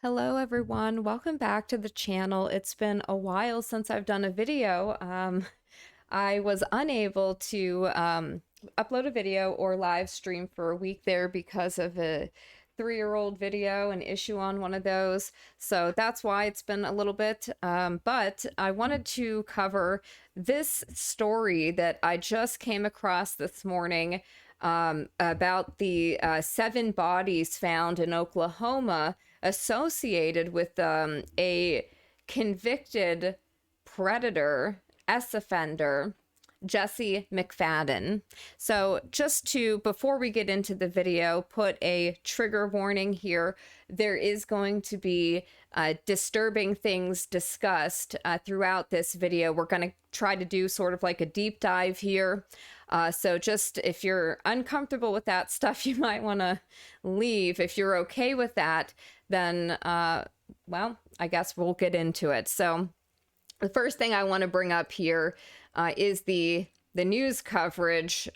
Hello everyone, welcome back to the channel. It's been a while since I've done a video. I was unable to upload a video or live stream for a week there because of a 3-year-old video, an issue on one of those. So that's why it's been a little bit, but I wanted to cover this story that I just came across this morning about the 7 bodies found in Oklahoma associated with a convicted predator offender, Jesse McFadden. So just to, before we get into the video, put a trigger warning here. There is going to be disturbing things discussed throughout this video. We're going to try to do sort of like a deep dive here. So just if you're uncomfortable with that stuff, you might want to leave. If you're okay with that, then, well, I guess we'll get into it. So the first thing I want to bring up here is the news coverage,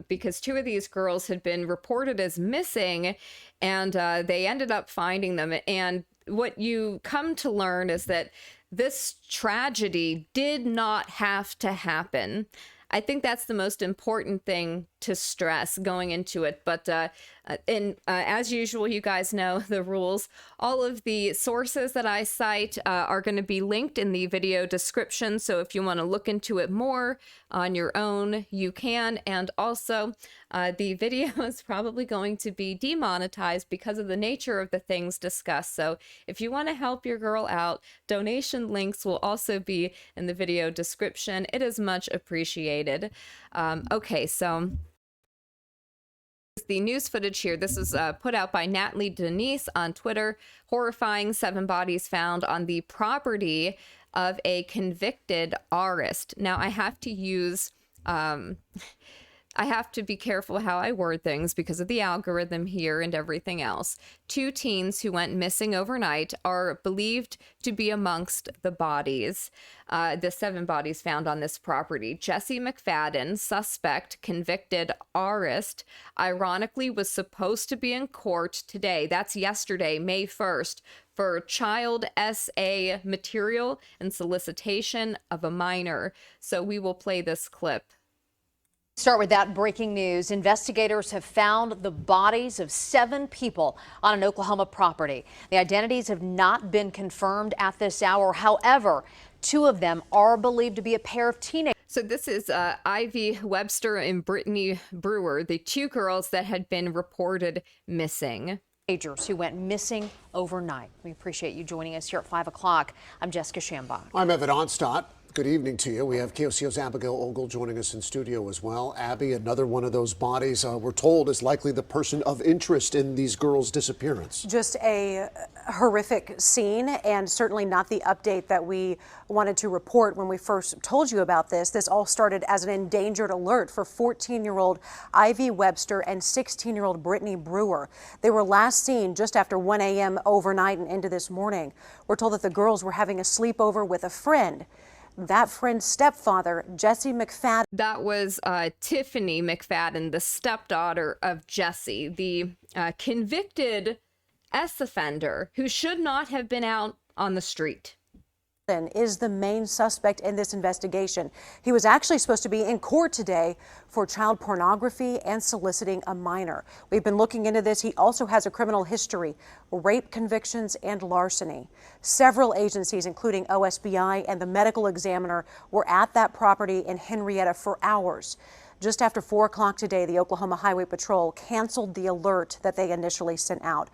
because 2 of these girls had been reported as missing, and they ended up finding them. And what you come to learn is that this tragedy did not have to happen. I think that's the most important thing to stress going into it. But as usual, you guys know the rules. All of the sources that I cite are going to be linked in the video description. So if you want to look into it more on your own, you can. And also, the video is probably going to be demonetized because of the nature of the things discussed. So if you want to help your girl out, donation links will also be in the video description. It is much appreciated. Okay, so the news footage here. This is put out by Natalie Denise on Twitter. Horrifying 7 bodies found on the property of a convicted rapist. Now I have to use I have to be careful how I word things because of the algorithm here and everything else. 2 teens who went missing overnight are believed to be amongst the bodies, the 7 bodies found on this property. Jesse McFadden, suspect, convicted rapist, ironically was supposed to be in court today. That's yesterday, May 1st, for child SA material and solicitation of a minor. So we will play this clip. Start with that breaking news. Investigators have found the bodies of 7 people on an Oklahoma property. The identities have not been confirmed at this hour. However, 2 of them are believed to be a pair of teenagers. So this is Ivy Webster and Brittany Brewer, the 2 girls that had been reported missing. Who went missing overnight. We appreciate you joining us here at 5 o'clock. I'm Jessica Shambach. I'm Evan Onstott. Good evening to you. We have KOCO's Abigail Ogle joining us in studio as well. Abby, another one of those bodies we're told is likely the person of interest in these girls' disappearance. Just a horrific scene, and certainly not the update that we wanted to report when we first told you about this. This all started as an endangered alert for 14-year-old Ivy Webster and 16-year-old Brittany Brewer. They were last seen just after 1 a.m. overnight and into this morning. We're told that the girls were having a sleepover with a friend. That friend's stepfather, Jesse McFadden. That was Tiffany McFadden, the stepdaughter of Jesse, the convicted offender who should not have been out on the street. Is the main suspect in this investigation. He was actually supposed to be in court today for child pornography and soliciting a minor. We've been looking into this. He also has a criminal history, rape convictions and larceny. Several agencies, including OSBI and the medical examiner, were at that property in Henryetta for hours. Just after 4 o'clock today, the Oklahoma Highway Patrol canceled the alert that they initially sent out.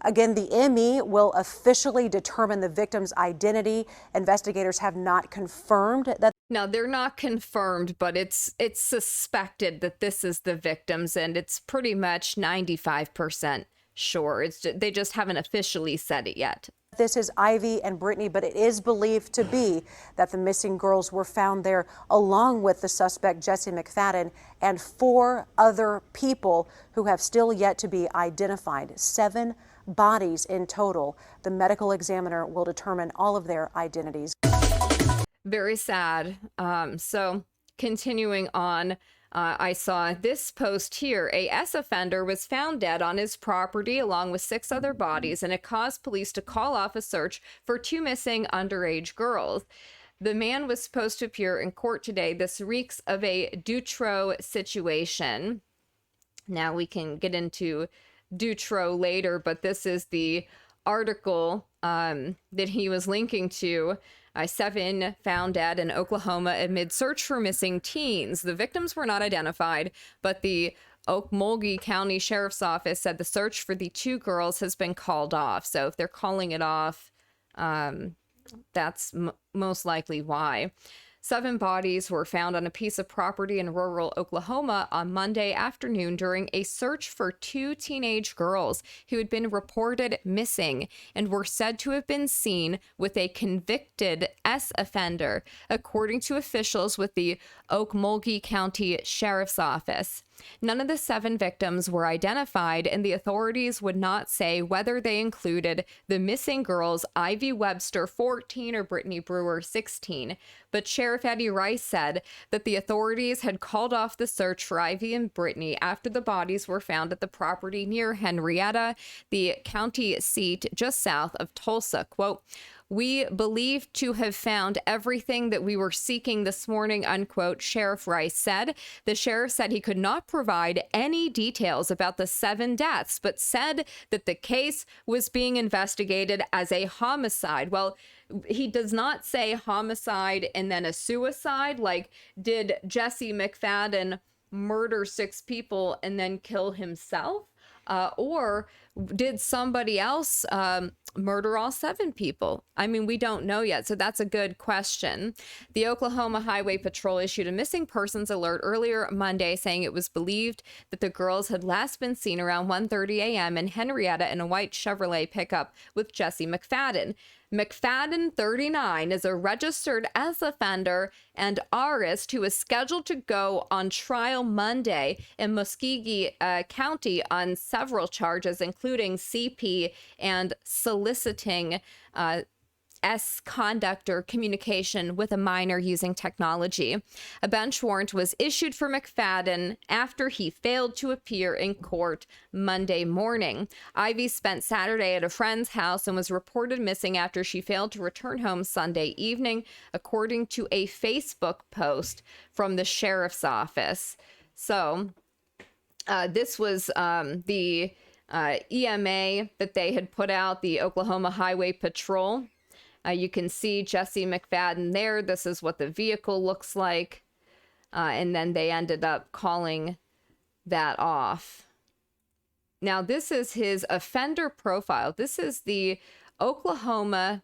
Again, the ME will officially determine the victim's identity. Investigators have not confirmed that. Now, they're not confirmed, but it's suspected that this is the victims, and it's pretty much 95% sure. They just haven't officially said it yet. This is Ivy and Brittany, but it is believed to be that the missing girls were found there along with the suspect, Jesse McFadden, and 4 other people who have still yet to be identified. 7 bodies in total. The medical examiner will determine all of their identities. Very sad. So continuing on, I saw this post here. A S offender was found dead on his property along with 6 other bodies, and it caused police to call off a search for 2 missing underage girls. The man was supposed to appear in court today. This reeks of a Dutro situation. Now we can get into Dutro later, but this is the article that he was linking to. 7 found dead in Oklahoma amid search for missing teens. The victims were not identified, but the Okmulgee County Sheriff's Office said the search for the 2 girls has been called off. So if they're calling it off, that's most likely why. 7 bodies were found on a piece of property in rural Oklahoma on Monday afternoon during a search for 2 teenage girls who had been reported missing and were said to have been seen with a convicted S offender, according to officials with the Okmulgee County Sheriff's Office. None of the 7 victims were identified, and the authorities would not say whether they included the missing girls Ivy Webster, 14, or Brittany Brewer, 16. But Sheriff Eddie Rice said that the authorities had called off the search for Ivy and Brittany after the bodies were found at the property near Henryetta, the county seat just south of Tulsa. Quote, "We believe to have found everything that we were seeking this morning," unquote, Sheriff Rice said. The sheriff said he could not provide any details about the 7 deaths, but said that the case was being investigated as a homicide. Well, he does not say homicide and then a suicide. Like, did Jesse McFadden murder 6 people and then kill himself? Or did somebody else murder all 7 people? I mean, we don't know yet, so that's a good question. The Oklahoma Highway Patrol issued a missing persons alert earlier Monday, saying it was believed that the girls had last been seen around 1:30 a.m. in Henryetta in a white Chevrolet pickup with Jesse McFadden. McFadden, 39, is a registered S offender and artist who is scheduled to go on trial Monday in Muskogee County on several charges, including CP and soliciting conduct or communication with a minor using technology. A bench warrant was issued for McFadden after he failed to appear in court Monday morning. Ivy spent Saturday at a friend's house and was reported missing after she failed to return home Sunday evening, according to a Facebook post from the sheriff's office. So this was the EMA that they had put out, the Oklahoma Highway Patrol. You can see Jesse McFadden there. This is what the vehicle looks like. And then they ended up calling that off. Now, this is his offender profile. This is the Oklahoma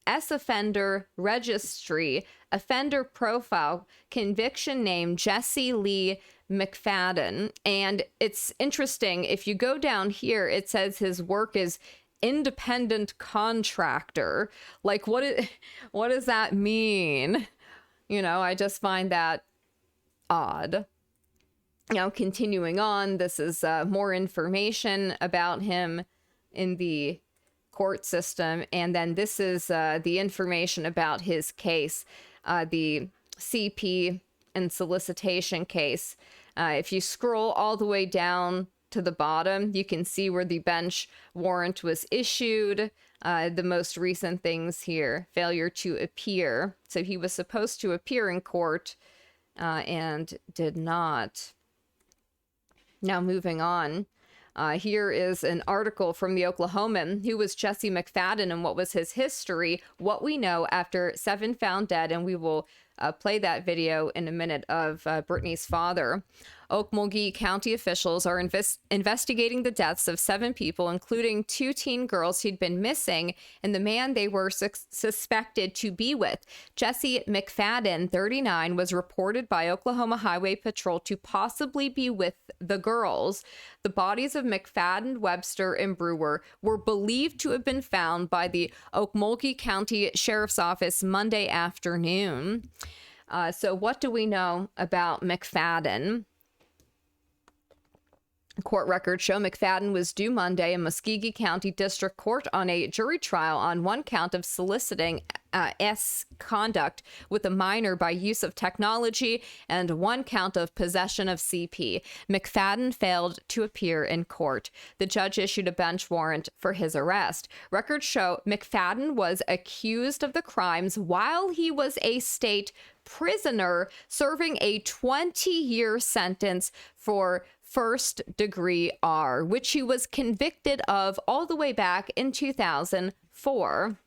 S Offender Registry offender profile, conviction name Jesse Lee McFadden. And it's interesting. If you go down here, it says his work is independent contractor. Like, what does that mean? You know, I just find that odd. You know, continuing on, this is more information about him in the court system. And then this is the information about his case, the CP and solicitation case. If you scroll all the way down to the bottom, you can see where the bench warrant was issued. The most recent things here: failure to appear. So he was supposed to appear in court and did not. Now moving on. Here is an article from the Oklahoman. Who was Jesse McFadden and what was his history? What we know after 7 found dead. And we will play that video in a minute of Brittany's father. Okmulgee County officials are investigating the deaths of 7 people, including 2 teen girls who'd been missing, and the man they were suspected to be with. Jesse McFadden, 39, was reported by Oklahoma Highway Patrol to possibly be with the girls. The bodies of McFadden, Webster, and Brewer were believed to have been found by the Okmulgee County Sheriff's Office Monday afternoon. So what do we know about McFadden? Court records show McFadden was due Monday in Muskogee County District Court on a jury trial on one count of soliciting conduct with a minor by use of technology and one count of possession of CP. McFadden failed to appear in court. The judge issued a bench warrant for his arrest. Records show McFadden was accused of the crimes while he was a state prisoner, serving a 20-year sentence for first-degree R, which he was convicted of all the way back in 2004.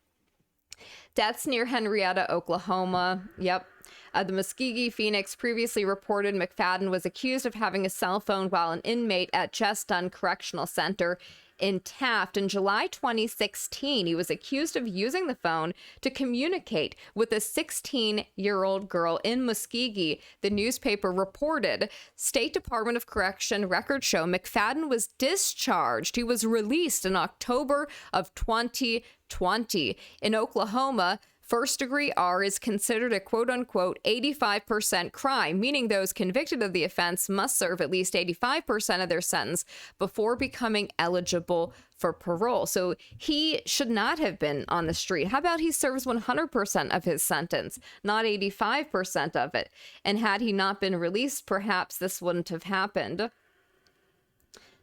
Deaths near Henryetta, Oklahoma. Yep. The Muskogee Phoenix previously reported McFadden was accused of having a cell phone while an inmate at Just Done Correctional Center in Taft. In July 2016, he was accused of using the phone to communicate with a 16-year-old girl in Muskogee. The newspaper reported. State Department of Correction records show McFadden was discharged. He was released in October of 2020. In Oklahoma, first-degree R is considered a quote-unquote 85% crime, meaning those convicted of the offense must serve at least 85% of their sentence before becoming eligible for parole. So he should not have been on the street. How about he serves 100% of his sentence, not 85% of it? And had he not been released, perhaps this wouldn't have happened.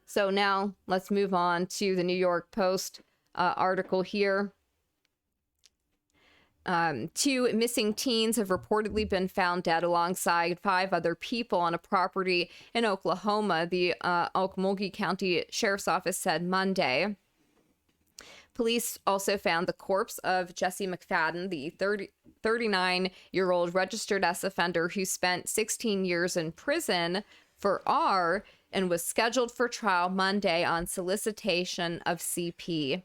So now let's move on to the New York Post article here. 2 missing teens have reportedly been found dead alongside 5 other people on a property in Oklahoma, the Okmulgee County Sheriff's Office said Monday. Police also found the corpse of Jesse McFadden, the 39-year-old registered sex offender who spent 16 years in prison for R and was scheduled for trial Monday on solicitation of CP.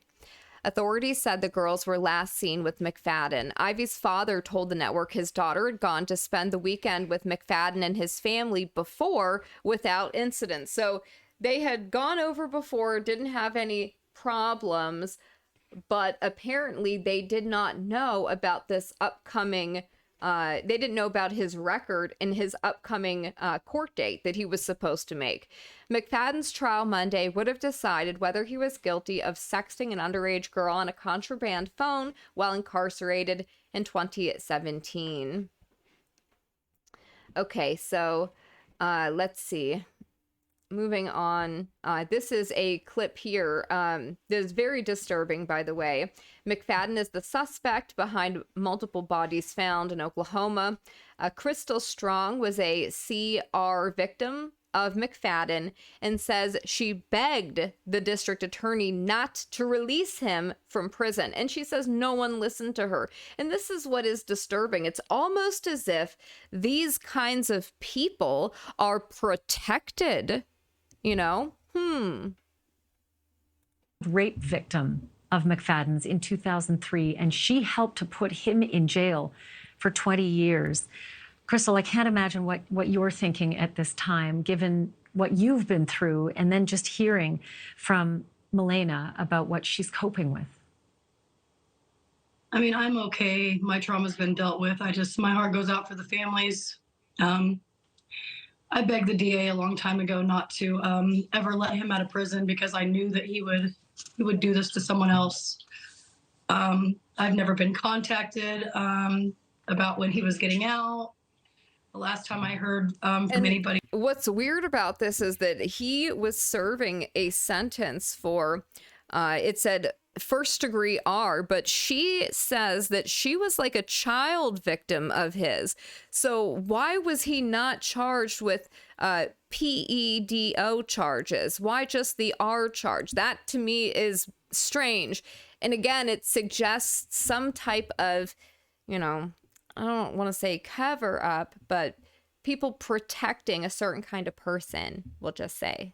Authorities said the girls were last seen with McFadden. Ivy's father told the network his daughter had gone to spend the weekend with McFadden and his family before without incident. So they had gone over before, didn't have any problems, but apparently they did not know about this upcoming they didn't know about his record and his upcoming court date that he was supposed to make. McFadden's trial Monday would have decided whether he was guilty of sexting an underage girl on a contraband phone while incarcerated in 2017. Okay, so let's see. Moving on, this is a clip here that is very disturbing, by the way. McFadden is the suspect behind multiple bodies found in Oklahoma. Crystal Strong was a CR victim of McFadden and says she begged the district attorney not to release him from prison. And she says no one listened to her. And this is what is disturbing. It's almost as if these kinds of people are protected. You know, rape victim of McFadden's in 2003, and she helped to put him in jail for 20 years. Crystal, I can't imagine what you're thinking at this time, given what you've been through, and then just hearing from Milena about what she's coping with. I mean, I'm okay. My trauma's been dealt with. My heart goes out for the families. I begged the DA a long time ago not to ever let him out of prison because I knew that he would do this to someone else. I've never been contacted about when he was getting out. The last time I heard from anybody. What's weird about this is that he was serving a sentence for, it said first degree R, but she says that she was like a child victim of his. So why was he not charged with PEDO charges? Why just the R charge? That to me is strange. And again, it suggests some type of, I don't want to say cover up, but people protecting a certain kind of person, we'll just say.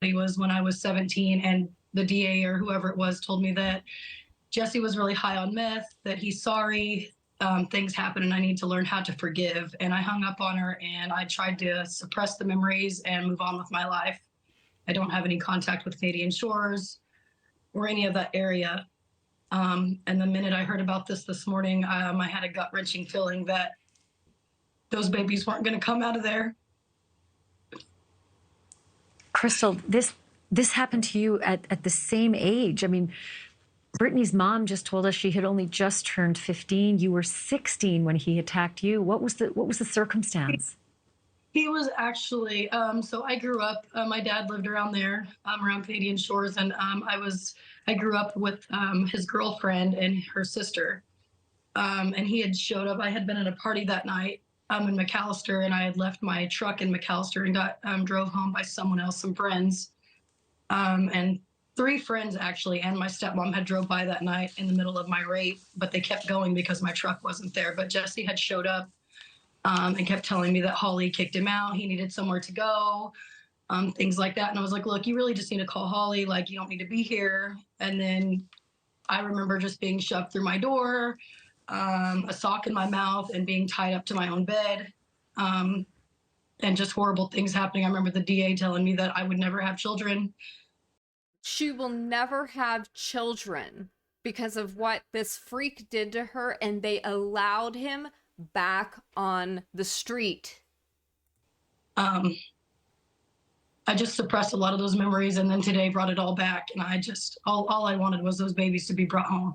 It was when I was 17 and the DA or whoever it was told me that Jesse was really high on meth, that he's sorry, things happen and I need to learn how to forgive. And I hung up on her and I tried to suppress the memories and move on with my life. I don't have any contact with Canadian Shores or any of that area. And the minute I heard about this morning, I had a gut-wrenching feeling that those babies weren't going to come out of there. Crystal, this happened to you at the same age. I mean, Brittany's mom just told us she had only just turned 15. You were 16 when he attacked you. What was the circumstance? He was actually, so I grew up, my dad lived around there, around Canadian Shores, and I grew up with his girlfriend and her sister. And he had showed up. I had been at a party that night in McAllister, and I had left my truck in McAllister and got drove home by someone else, some friends. And 3 friends actually, and my stepmom had drove by that night in the middle of my rape, but they kept going because my truck wasn't there. But Jesse had showed up and kept telling me that Holly kicked him out. He needed somewhere to go, things like that. And I was like, look, you really just need to call Holly. Like, you don't need to be here. And then I remember just being shoved through my door, a sock in my mouth, and being tied up to my own bed, and just horrible things happening. I remember the DA telling me that I would never have children. She will never have children because of what this freak did to her, and they allowed him back on the street. I just suppressed a lot of those memories, and then today brought it all back. And I just, all I wanted was those babies to be brought home.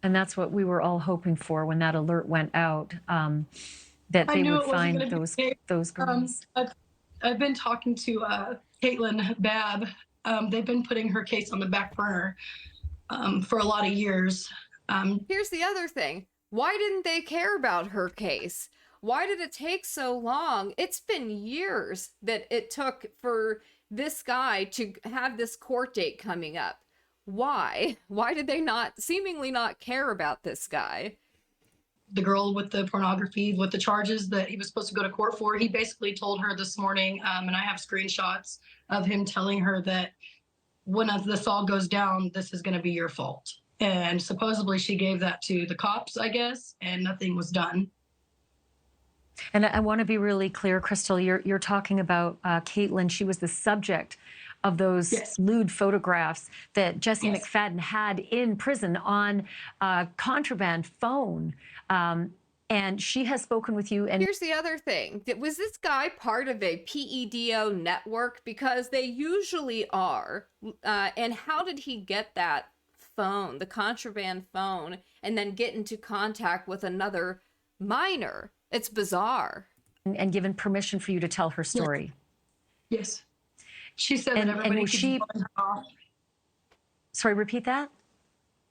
And that's what we were all hoping for when that alert went out, that they would find those girls. I've been talking to Caitlin Babb. They've been putting her case on the back burner for a lot of years. Here's the other thing. Why didn't they care about her case? Why did it take so long? It's been years that it took for this guy to have this court date coming up. Why? Why did they seemingly not care about this guy? The girl with the pornography, with the charges that he was supposed to go to court for, he basically told her this morning, and I have screenshots of him telling her that when this all goes down, this is going to be your fault. And supposedly she gave that to the cops, I guess, and nothing was done. And I want to be really clear, Crystal, you're talking about Caitlin. She was the subject of those lewd photographs that Jesse McFadden had in prison on a contraband phone. And she has spoken with you. And here's the other thing. Was this guy part of a PEDO network? Because they usually are. And how did he get that phone, the contraband phone, and then get into contact with another minor? It's bizarre. And given permission for you to tell her story. Yes. She said that everybody keeps blowing her off. Sorry, repeat that?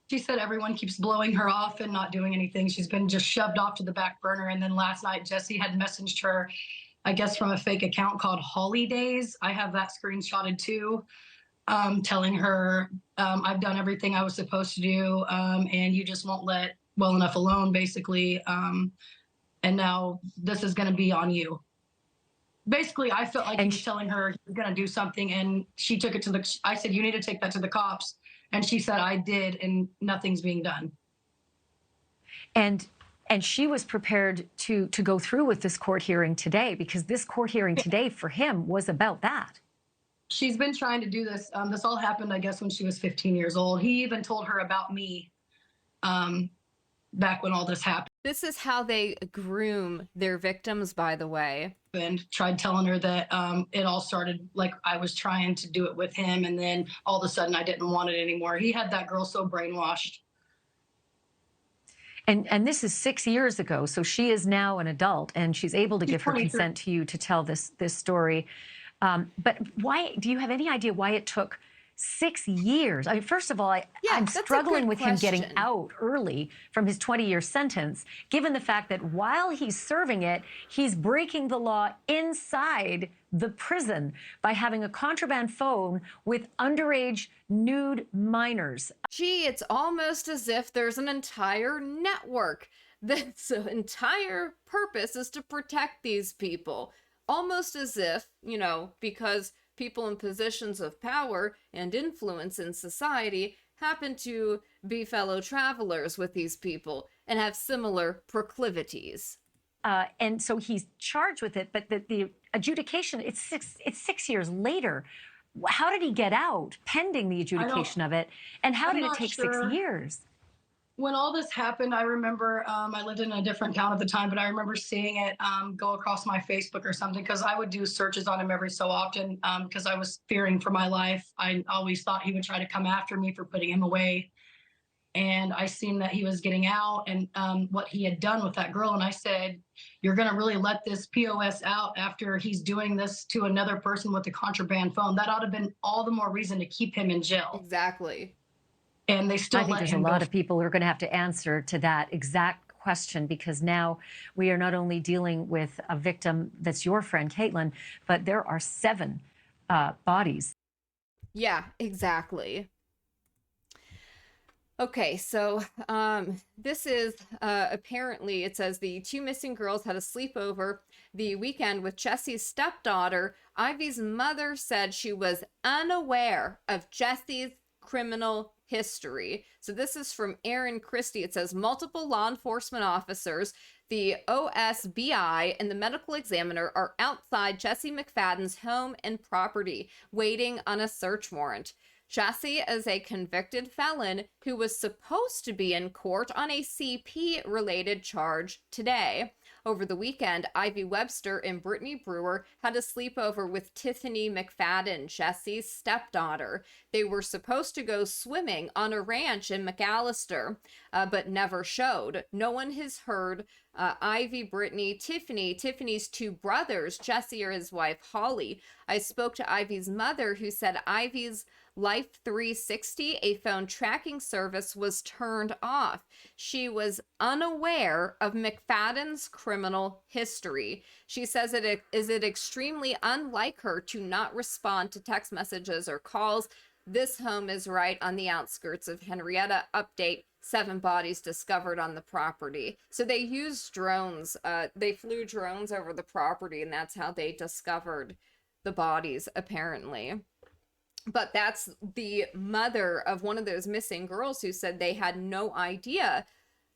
She said everyone keeps blowing her off and not doing anything. She's been just shoved off to the back burner. And then last night, Jesse had messaged her, I guess from a fake account called Holidays. I have that screenshotted too, telling her, I've done everything I was supposed to do, and you just won't let well enough alone, basically. And now this is going to be on you. Basically, I felt like he was telling her he was going to do something, and she took it to I said, you need to take that to the cops. And she said, I did, and nothing's being done. And she was prepared to go through with this court hearing today, because this court hearing today for him was about that. She's been trying to do this. This all happened, I guess, when she was 15 years old. He even told her about me back when all this happened. This is how they groom their victims, by the way. And tried telling her that it all started like I was trying to do it with him, and then all of a sudden I didn't want it anymore. He had that girl so brainwashed. And this is 6 years ago, so she is now an adult, and she's able to give her consent to you to tell this story. But why, do you have any idea why it took 6 years? I mean, first of all, I'm struggling with him getting out early from his 20-year sentence, given the fact that while he's serving it, he's breaking the law inside the prison by having a contraband phone with underage nude minors. Gee, it's almost as if there's an entire network that's entire purpose is to protect these people. Almost as if, you know, because people in positions of power and influence in society happen to be fellow travelers with these people and have similar proclivities. And so he's charged with it, but the adjudication, it's six years later. How did he get out pending the adjudication of it? And how did it take 6 years? When all this happened, I remember I lived in a different town at the time, but I remember seeing it go across my Facebook or something, because I would do searches on him every so often because I was fearing for my life. I always thought he would try to come after me for putting him away. And I seen that he was getting out and what he had done with that girl. And I said, you're going to really let this POS out after he's doing this to another person with a contraband phone? That ought to have been all the more reason to keep him in jail. Exactly. And they still I think let there's a him lot go. of people who are going to have to answer to that exact question, because now we are not only dealing with a victim that's your friend, Caitlin, but there are 7 bodies. Yeah, exactly. Okay, so this is apparently, it says the 2 missing girls had a sleepover the weekend with Jesse's stepdaughter. Ivy's mother said she was unaware of Jesse's criminal history. So this is from Aaron Christie. It says multiple law enforcement officers, the OSBI, and the medical examiner are outside Jesse McFadden's home and property, waiting on a search warrant. Jesse is a convicted felon who was supposed to be in court on a CP-related charge today. Over the weekend, Ivy Webster and Brittany Brewer had a sleepover with Tiffany McFadden, Jesse's stepdaughter. They were supposed to go swimming on a ranch in McAllister, but never showed. No one has heard Ivy, Brittany, Tiffany's 2 brothers, Jesse or his wife, Holly. I spoke to Ivy's mother, who said Ivy's Life 360, a phone tracking service, was turned off. She was unaware of McFadden's criminal history. She says it is extremely unlike her to not respond to text messages or calls. This home is right on the outskirts of Henryetta. Update: 7 bodies discovered on the property. So they used drones. They flew drones over the property, and that's how they discovered the bodies, apparently. But that's the mother of one of those missing girls who said they had no idea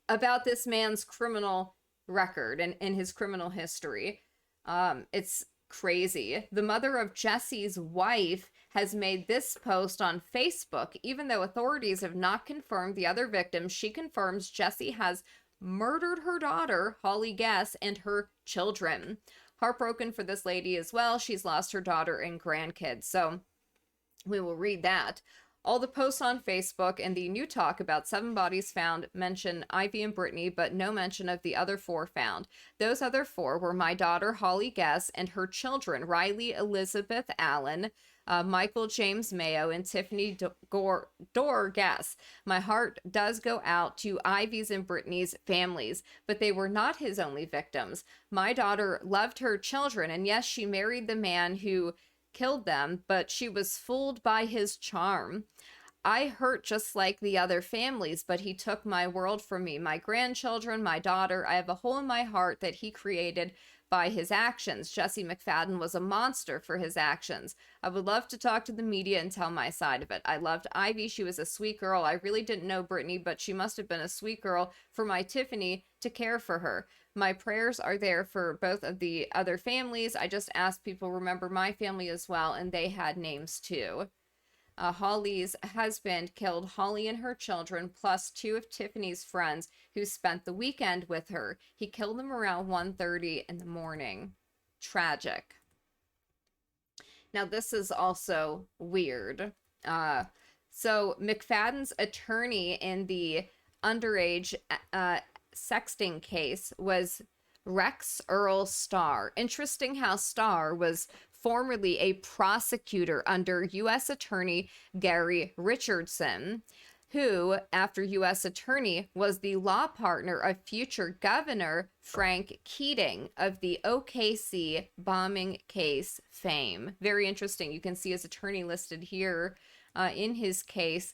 about this man's criminal record and his criminal history. It's crazy. The mother of Jesse's wife has made this post on Facebook. Even though authorities have not confirmed the other victims, she confirms Jesse has murdered her daughter, Holly Guess, and her children. Heartbroken for this lady as well. She's lost her daughter and grandkids. So we will read that. All the posts on Facebook and the new talk about 7 bodies found mention Ivy and Brittany, but no mention of the other 4 found. Those other 4 were my daughter, Holly Guess, and her children, Riley Elizabeth Allen, Michael James Mayo, and Tiffany Dorr Guess. My heart does go out to Ivy's and Brittany's families, but they were not his only victims. My daughter loved her children, and yes, she married the man who killed them, but she was fooled by his charm. I hurt just like the other families, but he took my world from me, my grandchildren, my daughter. I have a hole in my heart that he created by his actions. Jesse McFadden was a monster for his actions. I would love to talk to the media and tell my side of it. I loved Ivy. She was a sweet girl. I really didn't know Brittany, but she must have been a sweet girl for my Tiffany to care for her. My prayers are there for both of the other families. I just ask people remember my family as well, and they had names too. Holly's husband killed Holly and her children, plus 2 of Tiffany's friends who spent the weekend with her. He killed them around 1:30 in the morning. Tragic. Now, this is also weird. So McFadden's attorney in the underage sexting case was Rex Earl Starr. Interesting how Starr was formerly a prosecutor under U.S. Attorney Gary Richardson, who, after U.S. Attorney, was the law partner of future Governor Frank Keating of the OKC bombing case fame. Very interesting. You can see his attorney listed here in his case.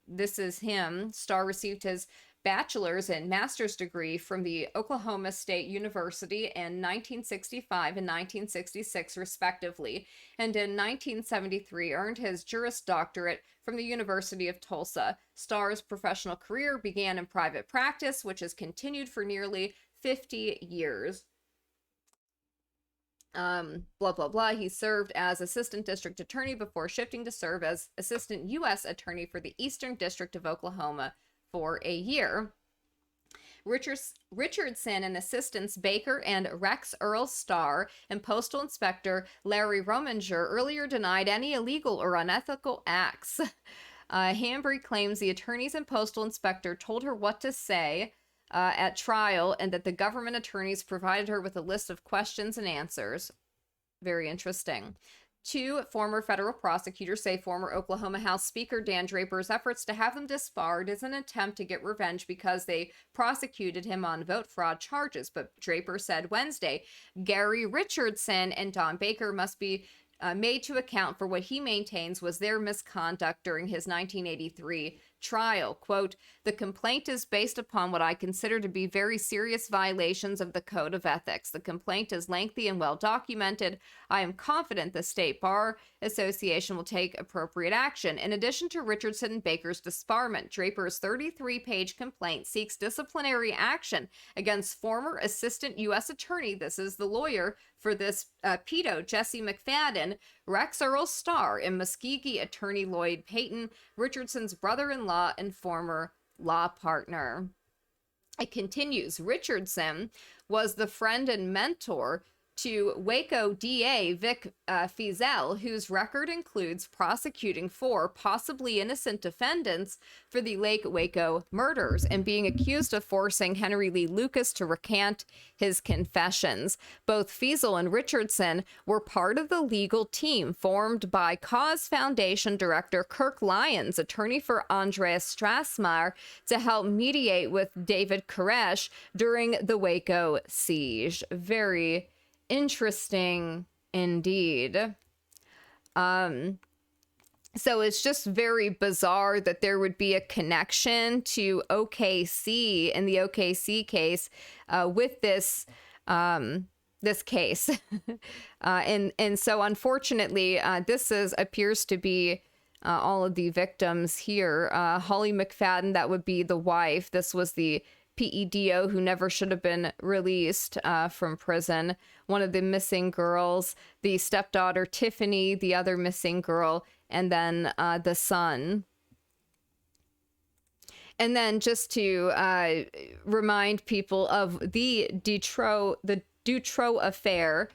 This is him. Starr received his bachelor's and master's degree from the Oklahoma State University in 1965 and 1966, respectively, and in 1973 earned his Juris Doctorate from the University of Tulsa. Starr's professional career began in private practice, which has continued for nearly 50 years. Blah, blah, blah. He served as assistant district attorney before shifting to serve as assistant U.S. attorney for the Eastern District of Oklahoma for a year. Richardson and assistants Baker and Rex Earl Starr and Postal Inspector Larry Rominger earlier denied any illegal or unethical acts. Hambry claims the attorneys and postal inspector told her what to say at trial, and that the government attorneys provided her with a list of questions and answers. Very interesting. Two former federal prosecutors say former Oklahoma House Speaker Dan Draper's efforts to have them disbarred is an attempt to get revenge because they prosecuted him on vote fraud charges. But Draper said Wednesday Gary Richardson and Don Baker must be made to account for what he maintains was their misconduct during his 1983 trial. Quote, "The complaint is based upon what I consider to be very serious violations of the Code of Ethics. The complaint is lengthy and well documented. I am confident the State Bar Association will take appropriate action." In addition to Richardson and Baker's disbarment, Draper's 33-page complaint seeks disciplinary action against former Assistant U.S. Attorney, this is the lawyer for this pedo, Jesse McFadden, Rex Earl Starr, and Muskogee attorney Lloyd Payton, Richardson's brother-in-law and former law partner. It continues, Richardson was the friend and mentor to Waco DA Vic Feazell, whose record includes prosecuting 4 possibly innocent defendants for the Lake Waco murders and being accused of forcing Henry Lee Lucas to recant his confessions. Both Feazell and Richardson were part of the legal team formed by Cause Foundation director Kirk Lyons, attorney for Andreas Strassmeyer, to help mediate with David Koresh during the Waco siege. Very interesting indeed. So it's just very bizarre that there would be a connection to OKC in the OKC case with this this case. And so unfortunately, this appears to be all of the victims here. Holly McFadden, that would be the wife. This was the PEDO who never should have been released from prison. One of the missing girls, the stepdaughter Tiffany, the other missing girl, and then the son. And then just to remind people of the Dutro affair,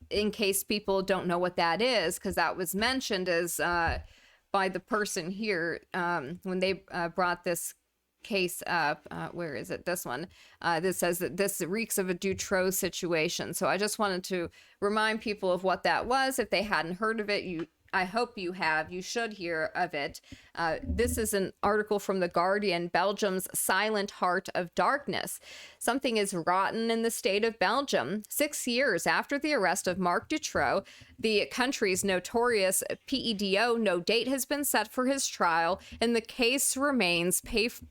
in case people don't know what that is, because that was mentioned as by the person here when they brought this case up. Where is it? This one. This says that this reeks of a Dutro situation. So I just wanted to remind people of what that was. If they hadn't heard of it, I hope you have. You should hear of it. This is an article from The Guardian, Belgium's silent heart of darkness. Something is rotten in the state of Belgium. 6 years after the arrest of Marc Dutro, the country's notorious PEDO, no date has been set for his trial, and the case remains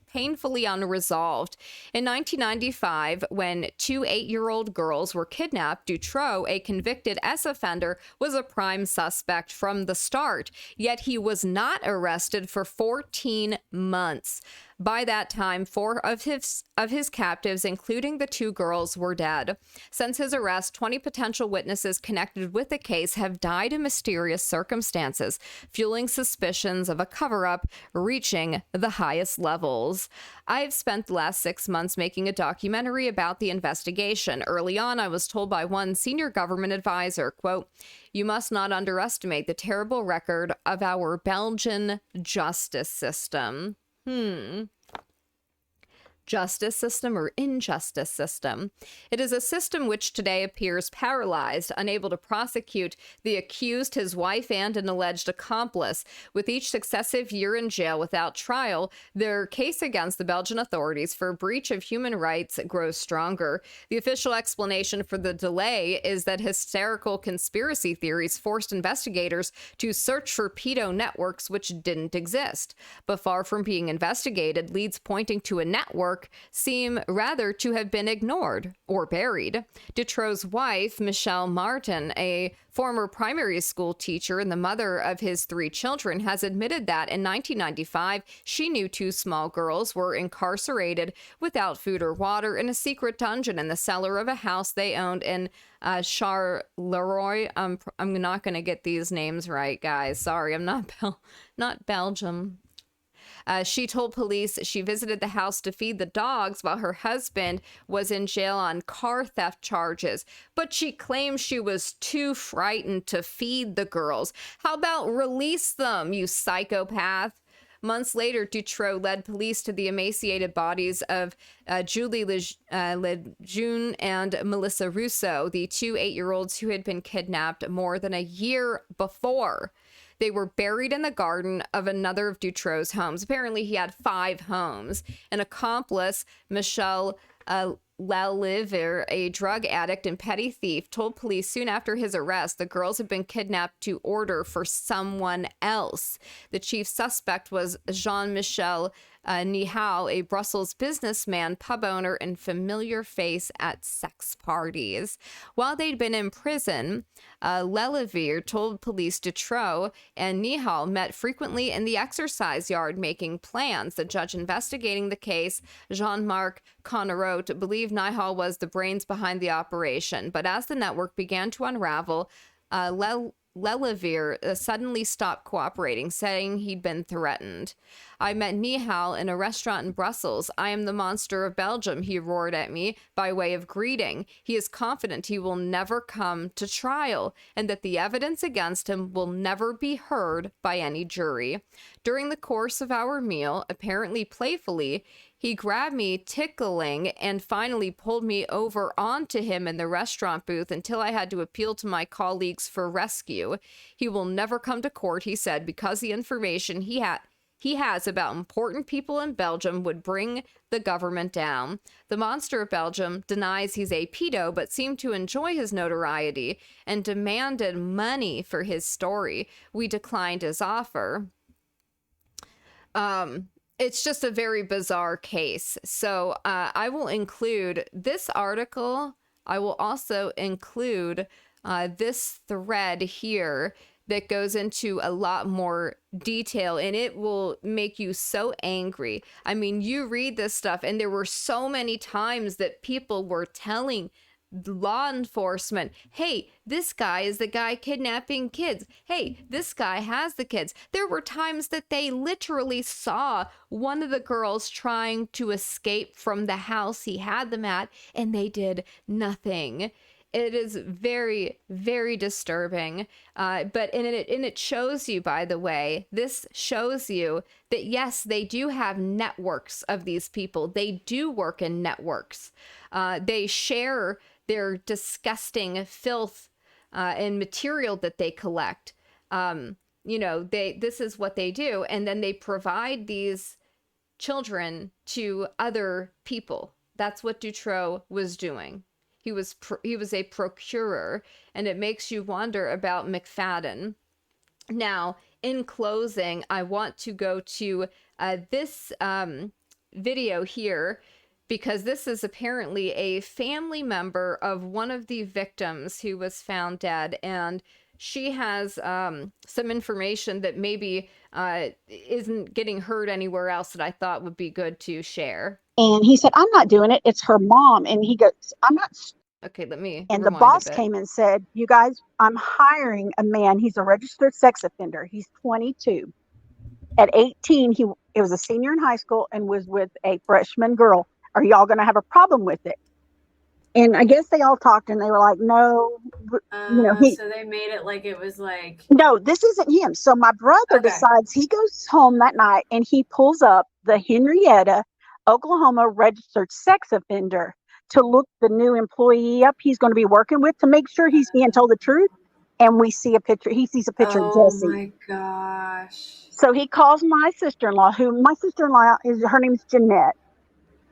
painfully unresolved. In 1995, when 2 8-year-old girls were kidnapped, Dutro, a convicted S offender, was a prime suspect from the start, yet he was not arrested for 14 months. By that time, 4 of his captives, including the 2 girls, were dead. Since his arrest, 20 potential witnesses connected with the case have died in mysterious circumstances, fueling suspicions of a cover-up reaching the highest levels. I've spent the last 6 months making a documentary about the investigation. Early on, I was told by one senior government advisor, quote, "You must not underestimate the terrible record of our Belgian justice system." Justice system or injustice system. It is a system which today appears paralyzed, unable to prosecute the accused, his wife, and an alleged accomplice. With each successive year in jail without trial, their case against the Belgian authorities for breach of human rights grows stronger. The official explanation for the delay is that hysterical conspiracy theories forced investigators to search for pedo networks which didn't exist. But far from being investigated, leads pointing to a network seem rather to have been ignored or buried. Dutro's wife, Michelle Martin, a former primary school teacher and the mother of his 3 children, has admitted that in 1995, she knew 2 small girls were incarcerated without food or water in a secret dungeon in the cellar of a house they owned in Charleroi. I'm not going to get these names right, guys. Sorry, I'm not Belgium. She told police she visited the house to feed the dogs while her husband was in jail on car theft charges, but she claims she was too frightened to feed the girls. How about release them, you psychopath? Months later, Dutro led police to the emaciated bodies of Julie Lejeune and Melissa Russo, the two 8-year-olds who had been kidnapped more than a year before. They were buried in the garden of another of Dutro's homes. Apparently, he had 5 homes. An accomplice, Michelle Laliver, a drug addict and petty thief, told police soon after his arrest the girls had been kidnapped to order for someone else. The chief suspect was Jean-Michel Nihal, a Brussels businessman, pub owner, and familiar face at sex parties. While they'd been in prison, Laliver told police Dutro and Nihal met frequently in the exercise yard making plans. The judge investigating the case, Jean-Marc Connerotte, believed Nihal was the brains behind the operation. But as the network began to unravel, Laliver suddenly stopped cooperating, saying he'd been threatened. I met Nihal in a restaurant in Brussels. I am the monster of Belgium, he roared at me by way of greeting. He is confident he will never come to trial and that the evidence against him will never be heard by any jury. During the course of our meal, apparently playfully, he grabbed me, tickling, and finally pulled me over onto him in the restaurant booth until I had to appeal to my colleagues for rescue. He will never come to court, he said, because the information he has about important people in Belgium would bring the government down. The monster of Belgium denies he's a pedo, but seemed to enjoy his notoriety and demanded money for his story. We declined his offer. It's just a very bizarre case. So I will include this article. I will also include this thread here that goes into a lot more detail, and it will make you so angry. I mean, you read this stuff, and there were so many times that people were telling law enforcement, hey, this guy is the guy kidnapping kids. Hey, this guy has the kids. There were times that they literally saw one of the girls trying to escape from the house he had them at, and they did nothing. It is very, very disturbing. But it shows you, by the way, this shows you that, yes, they do have networks of these people. They do work in networks. They share their disgusting filth and material that they collect. This is what they do. And then they provide these children to other people. That's what Dutro was doing. He was a procurer, and it makes you wonder about McFadden. Now, in closing, I want to go to this video here, because this is apparently a family member of one of the victims who was found dead, and she has some information that maybe isn't getting heard anywhere else that I thought would be good to share. And he said, I'm not doing it. It's her mom. And he goes, I'm not. Okay, let me. And the boss came and said, you guys, I'm hiring a man. He's a registered sex offender. He's 22. At 18, he was a senior in high school and was with a freshman girl. Are y'all going to have a problem with it? And I guess they all talked and they were like, no, so they made it like it was like, no, this isn't him. So my brother decides, he goes home that night and he pulls up the Henryetta, Oklahoma registered sex offender to look the new employee up he's going to be working with to make sure he's being told the truth. And we see a picture. He sees a picture of Jesse. Oh my gosh. So he calls my sister-in-law, her name's Jeanette.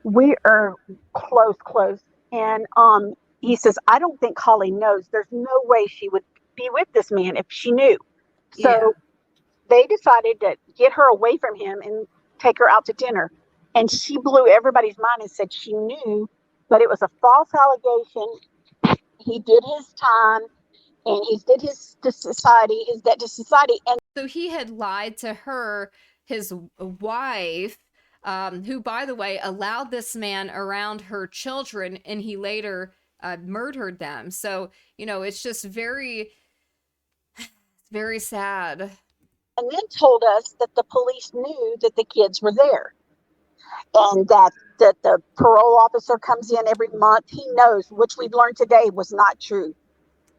We are close. And he says, I don't think Holly knows. There's no way she would be with this man if she knew. So they decided to get her away from him and take her out to dinner. And she blew everybody's mind and said she knew, but it was a false allegation. He did his time and he did his debt to society. And so he had lied to her, his wife, who, by the way, allowed this man around her children, and he later murdered them. So, it's just very, very sad. and then told us that the police knew that the kids were there, and that the parole officer comes in every month. He knows, which we've learned today was not true.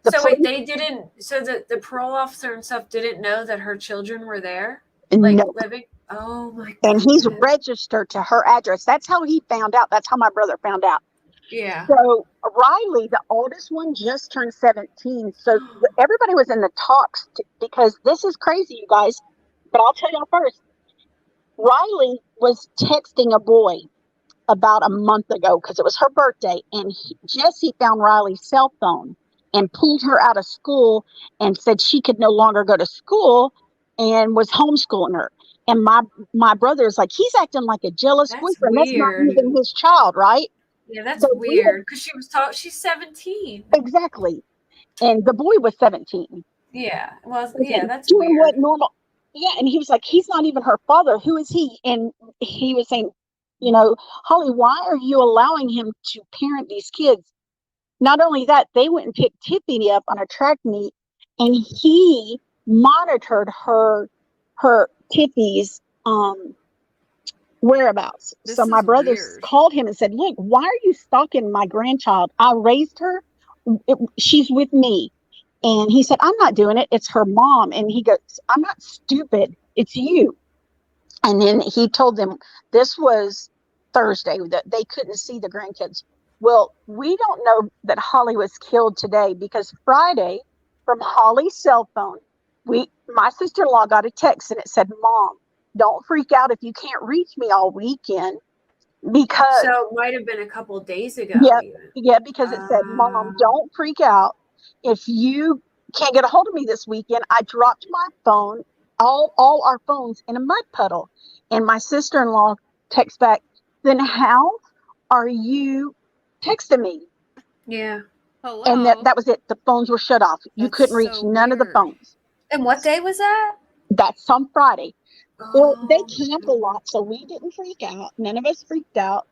So wait, they didn't. So the parole officer and stuff didn't know that her children were there, like No. living. Oh my And goodness. he's registered to her address. That's how he found out. That's how my brother found out. Yeah. So Riley, the oldest one, just turned 17. So everybody was in the talks because this is crazy, you guys. But I'll tell y'all first. Riley was texting a boy about a month ago because it was her birthday, and Jesse found Riley's cell phone and pulled her out of school and said she could no longer go to school and was homeschooling her. And my brother's like, he's acting like a jealous boyfriend. That's not even his child, right? Yeah, that's weird because she's 17. Exactly. And the boy was 17. Yeah. Well, yeah, that's doing weird. what normal. Yeah, and he was like, he's not even her father. Who is he? And he was saying, Holly, why are you allowing him to parent these kids? Not only that, they went and picked Tiffany up on a track meet, and he monitored her Tiffany's whereabouts. So my brother called him and said, look, why are you stalking my grandchild? I raised her. She's with me. And he said, I'm not doing it. It's her mom. And he goes, I'm not stupid. It's you. And then he told them this was Thursday, that they couldn't see the grandkids. Well, we don't know that Holly was killed today because Friday, from Holly's cell phone, my sister-in-law got a text and it said, Mom, don't freak out if you can't reach me all weekend. Because so it might have been a couple of days ago. Yeah, because it said, Mom, don't freak out if you can't get a hold of me this weekend. I dropped my phone, all our phones, in a mud puddle. And my sister-in-law texts back, then how are you texting me? Yeah. Hello. And that was it. The phones were shut off. You couldn't reach none of the phones. And what day was that? That's on Friday. Well, they camp a lot, so we didn't freak out. None of us freaked out.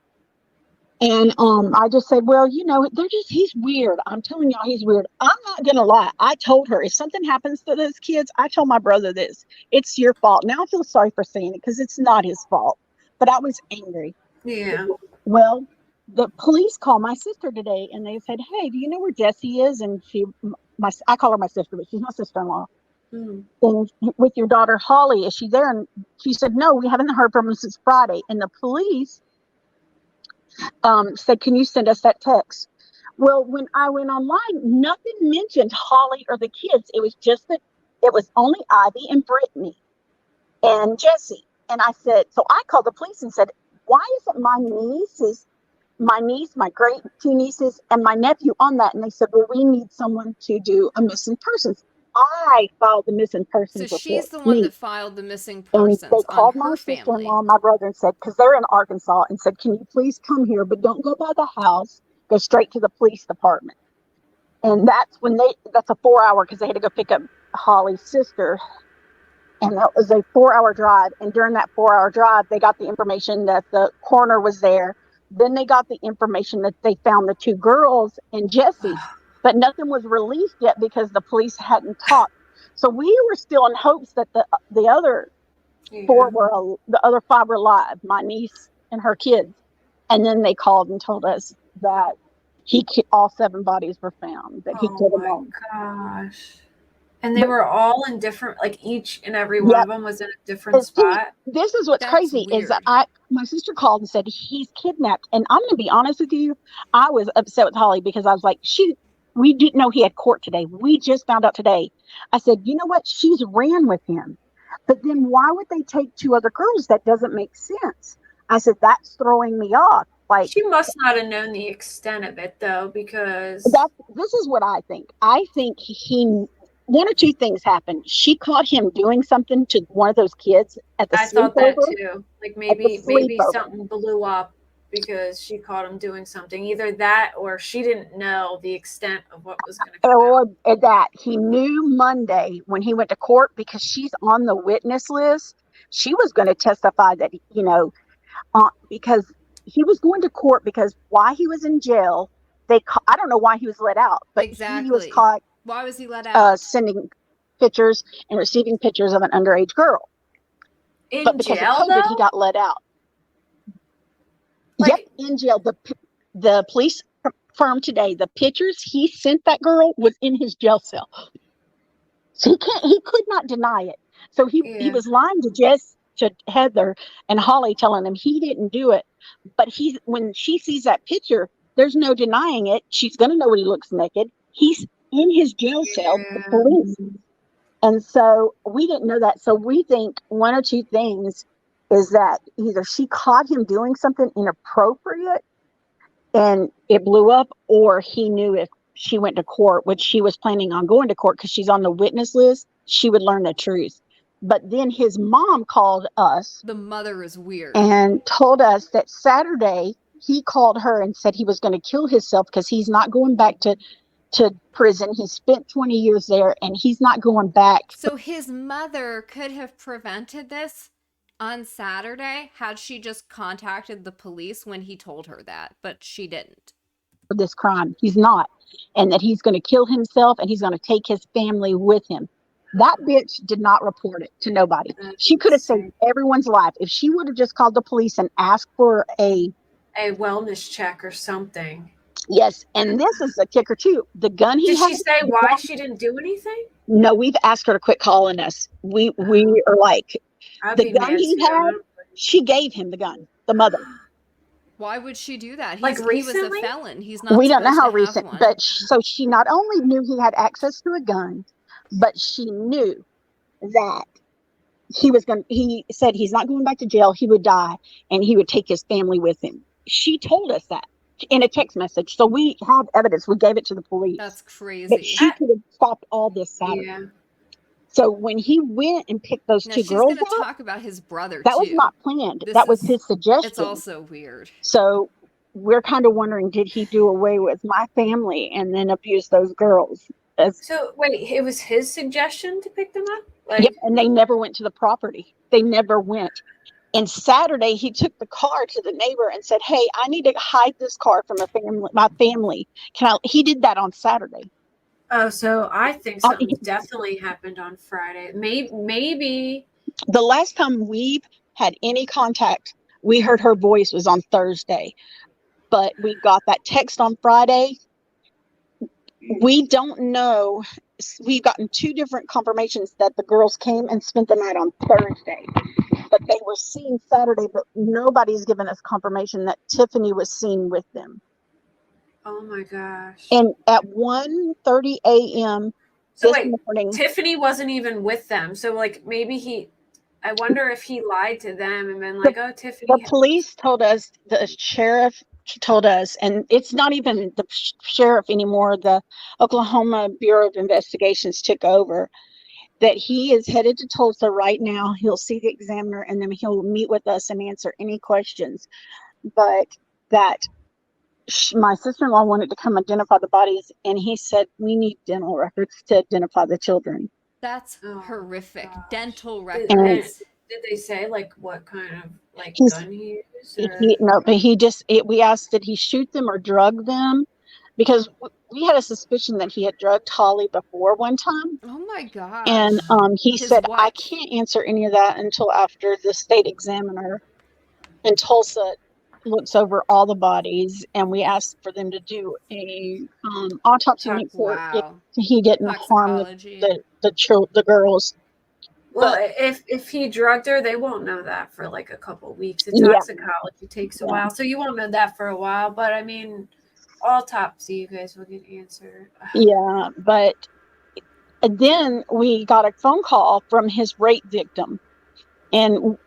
And I just said, well, he's weird. I'm telling y'all, he's weird. I'm not going to lie. I told her, if something happens to those kids, I told my brother this. It's your fault. Now I feel sorry for saying it because it's not his fault. But I was angry. Yeah. Well, the police called my sister today, and they said, hey, do you know where Jessie is? And I call her my sister, but she's my sister-in-law. And with your daughter, Holly, is she there? And she said, no, we haven't heard from her since Friday. And the police said, can you send us that text? Well, when I went online, nothing mentioned Holly or the kids. It was just that it was only Ivy and Brittany and Jessie. And I said, so I called the police and said, why isn't my niece, my great two nieces, and my nephew on that? And they said, well, we need someone to do a missing persons. I filed the missing persons report. So she's the one that filed the missing persons and they called on her my family. sister-in-law, my brother, and said, because they're in Arkansas, and said, can you please come here, but don't go by the house, go straight to the police department. And that's a 4-hour, because they had to go pick up Holly's sister. And that was a 4-hour drive. And during that 4-hour drive, they got the information that the coroner was there. Then they got the information that they found the two girls and Jessie. But nothing was released yet because the police hadn't talked. So we were still in hopes that the other the other 5 were alive, my niece and her kids. And then they called and told us that all 7 bodies were found, that he killed them all. Gosh. And they were all in different, like each and every one of them was in a different spot. This is what's crazy is that my sister called and said he's kidnapped. And I'm going to be honest with you. I was upset with Holly because I was like, we didn't know he had court today. We just found out today. I said, you know what? She's ran with him. But then why would they take 2 other girls? That doesn't make sense. I said, that's throwing me off. Like, she must not have known the extent of it, though, because this is what I think. I think one or two things happened. She caught him doing something to one of those kids at the sleepover. I thought that too. Like maybe something blew up because she caught him doing something. Either that or she didn't know the extent of what was going to come out. Or that he knew Monday when he went to court, because she's on the witness list. She was going to testify that, because he was going to court because while he was in jail, I don't know why he was let out, but he was caught. Why was he let out? pictures and receiving pictures of an underage girl. But because jail, of COVID, though? he got let out. Like, Yep, in jail. The police confirmed today the pictures he sent that girl was in his jail cell. So he could not deny it. So he was lying to to Heather and Holly, telling them he didn't do it. But when she sees that picture, there's no denying it. She's going to know when he looks naked. He's in his jail cell, the police. And so we didn't know that. So we think one or two things is that either she caught him doing something inappropriate and it blew up, or he knew if she went to court, which she was planning on going to court because she's on the witness list, she would learn the truth. But then his mom called us. The mother is weird. And told us that Saturday he called her and said he was going to kill himself because he's not going back to prison. He spent 20 years there and he's not going back. So his mother could have prevented this on Saturday had she just contacted the police when he told her that, but she didn't. For this crime, he's not. And that he's going to kill himself and he's going to take his family with him. That bitch did not report it to nobody. She could have saved everyone's life if she would have just called the police and asked for a wellness check or something. Yes, and this is the kicker too. The gun he Did had. she say why she didn't do anything? No, we've asked her to quit calling us. We are like, the gun he had, she gave him the gun, the mother. Why would she do that? Like he was recently? a felon. He's not. We don't know how supposed to have recent, one. but so she not only knew he had access to a gun, but she knew that he said he's not going back to jail. He would die and he would take his family with him. She told us that in a text message. So we have evidence. We gave it to the police. That's crazy. But she could have stopped all this Saturday. Yeah. So when he went and picked those Now, two she's girls gonna out, talk about his brother that too. was not planned. This That was is- his suggestion. It's also weird. So we're kind of wondering, did he do away with my family and then abuse those girls? So wait, it was his suggestion to pick them up? Like, Yep, and they never went to the property. They never went. And Saturday, he took the car to the neighbor and said, "Hey, I need to hide this car from my family. He did that on Saturday. oh, so I think something definitely happened on Friday. Maybe. The last time we've had any contact, we heard her voice was on Thursday, but we got that text on Friday. We don't know. We've gotten two different confirmations that the girls came and spent the night on Thursday, but they were seen Saturday, but nobody's given us confirmation that Tiffany was seen with them. Oh my gosh. And at 1:30 a.m. So this wait, morning, Tiffany wasn't even with them. So like maybe I wonder if he lied to them and been like, oh, Tiffany. the police told us, the sheriff told us, and it's not even the sheriff anymore, the Oklahoma Bureau of Investigations took over, that he is headed to Tulsa right now. He'll see the examiner and then he'll meet with us and answer any questions. But that my sister-in-law wanted to come identify the bodies, and he said we need dental records to identify the children. That's horrific. Gosh. Dental Did records. they say like what kind of like gun he used? No, but we asked, did he shoot them or drug them? Because we had a suspicion that he had drugged Holly before one time. Oh my gosh. And he His said, what? I can't answer any of that until after the state examiner in Tulsa looks over all the bodies, and we asked for them to do a autopsy report if he didn't harm the girls. Well, if he drugged her, they won't know that for like a couple of weeks. The toxicology takes a while, so you won't know that for a while. But I mean, autopsy, you guys will get answered. Yeah, but then we got a phone call from his rape victim, and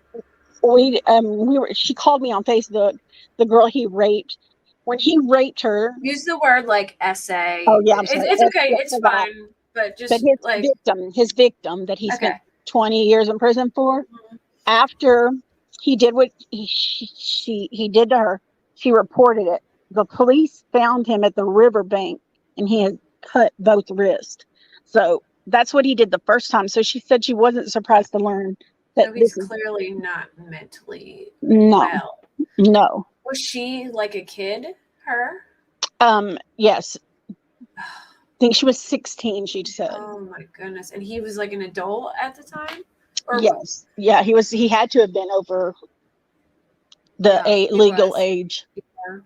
she called me on Facebook. The girl he raped, when he raped her, use the word like essay. Oh yeah, it's okay, it's fine, but just but his victim that he spent 20 years in prison for. Mm-hmm. After he did what he did to her, she reported it. The police found him at the riverbank, and he had cut both wrists. So that's what he did the first time. So she said she wasn't surprised to learn that so he's clearly not mentally well. No. Was she like a kid? Her? Yes. think she was 16, she said. Oh my goodness. And he was like an adult at the time? Or Yes. Yeah, he had to have been over the legal age. Yeah.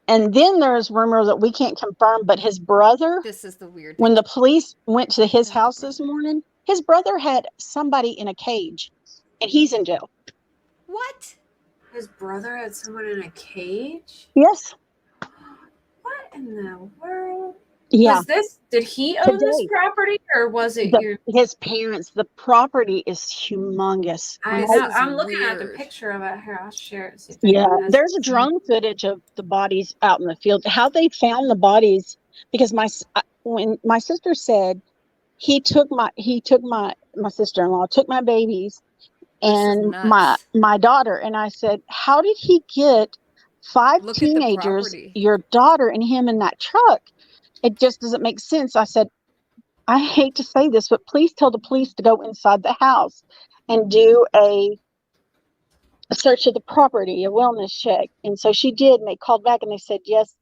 And then there's rumor that we can't confirm, but his brother, This is the weird when thing. the police went to his house this morning, his brother had somebody in a cage and he's in jail. What? His brother had someone in a cage? Yes. What in the world? Yeah. Did he own this property, or was it his parents? The property is humongous. I'm looking at the picture of it here. I'll share it. See if There's a drone footage of the bodies out in the field. How they found the bodies, because when my sister said he took my sister-in-law took my babies and my daughter, and I said, how did he get 5 teenagers, your daughter and him in that truck? It just doesn't make sense. I said, I hate to say this, but please tell the police to go inside the house and do a search of the property, a wellness check. And so she did, and they called back and they said, yes,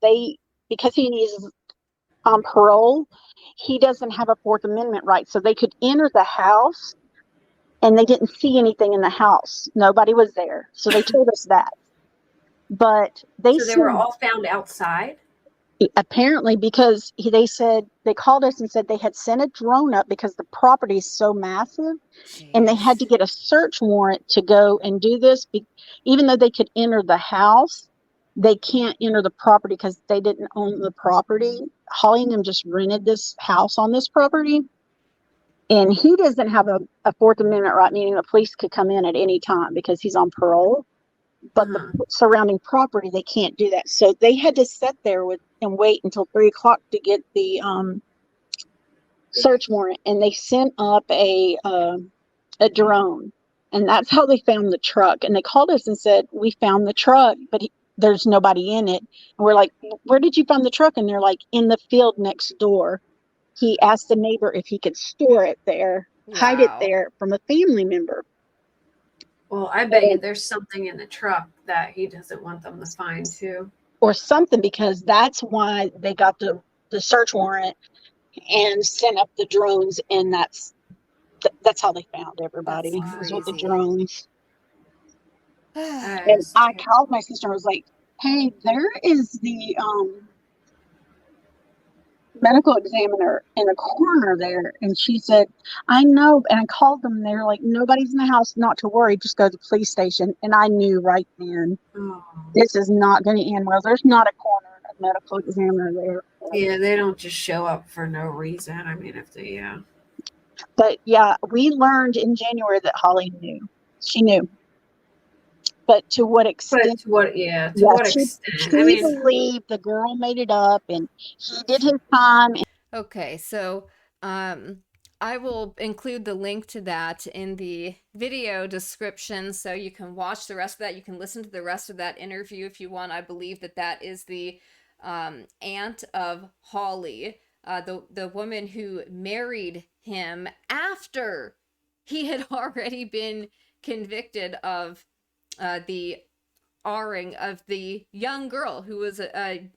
because he is on parole, he doesn't have a Fourth Amendment right. So they could enter the house and they didn't see anything in the house. Nobody was there. So they told us that. But they were all found outside? Apparently, because they called us and said they had sent a drone up because the property is so massive. Jeez. And they had to get a search warrant to go and do this. Even though they could enter the house, they can't enter the property because they didn't own the property. Holly and them just rented this house on this property. And he doesn't have a Fourth Amendment right, meaning the police could come in at any time because he's on parole. But the surrounding property, they can't do that. So they had to sit there and wait until 3:00 to get the search warrant. And they sent up a drone. And that's how they found the truck. And they called us and said, we found the truck, but there's nobody in it. And we're like, where did you find the truck? And they're like, in the field next door. He asked the neighbor if he could store it there, hide it there from a family member. Well, I bet you there's something in the truck that he doesn't want them to find too. Or something, because that's why they got the search warrant and sent up the drones, and that's how they found everybody, was with the drones. And I called my sister and was like, hey, there is the medical examiner in the corner there. And she said, I know. And I called them and they're like, nobody's in the house, not to worry, just go to the police station. And I knew right then, this is not going to end well. There's not a corner medical examiner there. Yeah, they don't just show up for no reason. I mean, if they, But yeah, we learned in January that Holly knew. She knew. But to what extent? To what extent? She believed the girl made it up and he did his time. Okay, so I will include the link to that in the video description so you can watch the rest of that. You can listen to the rest of that interview if you want. I believe that is the aunt of Holly, the woman who married him after he had already been convicted of the R-ing of the young girl who was a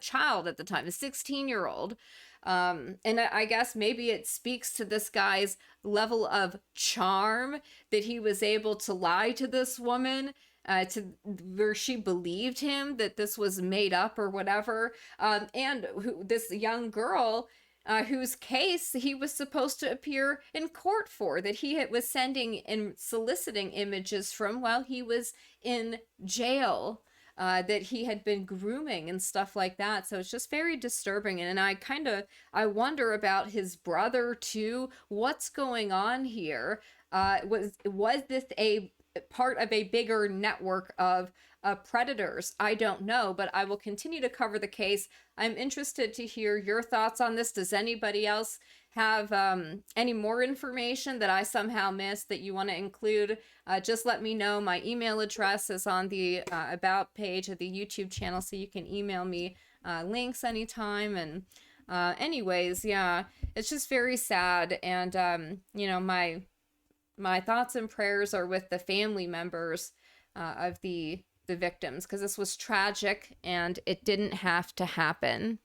child at the time, a 16-year-old. And I guess maybe it speaks to this guy's level of charm that he was able to lie to this woman to where she believed him that this was made up or whatever. And this young girl whose case he was supposed to appear in court for, that he was sending and soliciting images from while he was in jail, that he had been grooming and stuff like that. So it's just very disturbing. And I wonder about his brother too. What's going on here? Was this a part of a bigger network of predators? I don't know, but I will continue to cover the case. I'm interested to hear your thoughts on this. Does anybody else have any more information that I somehow missed that you want to include? Just let me know. My email address is on the about page of the YouTube channel, so you can email me links anytime. And anyways, yeah, it's just very sad. And my thoughts and prayers are with the family members of the victims, because this was tragic and it didn't have to happen.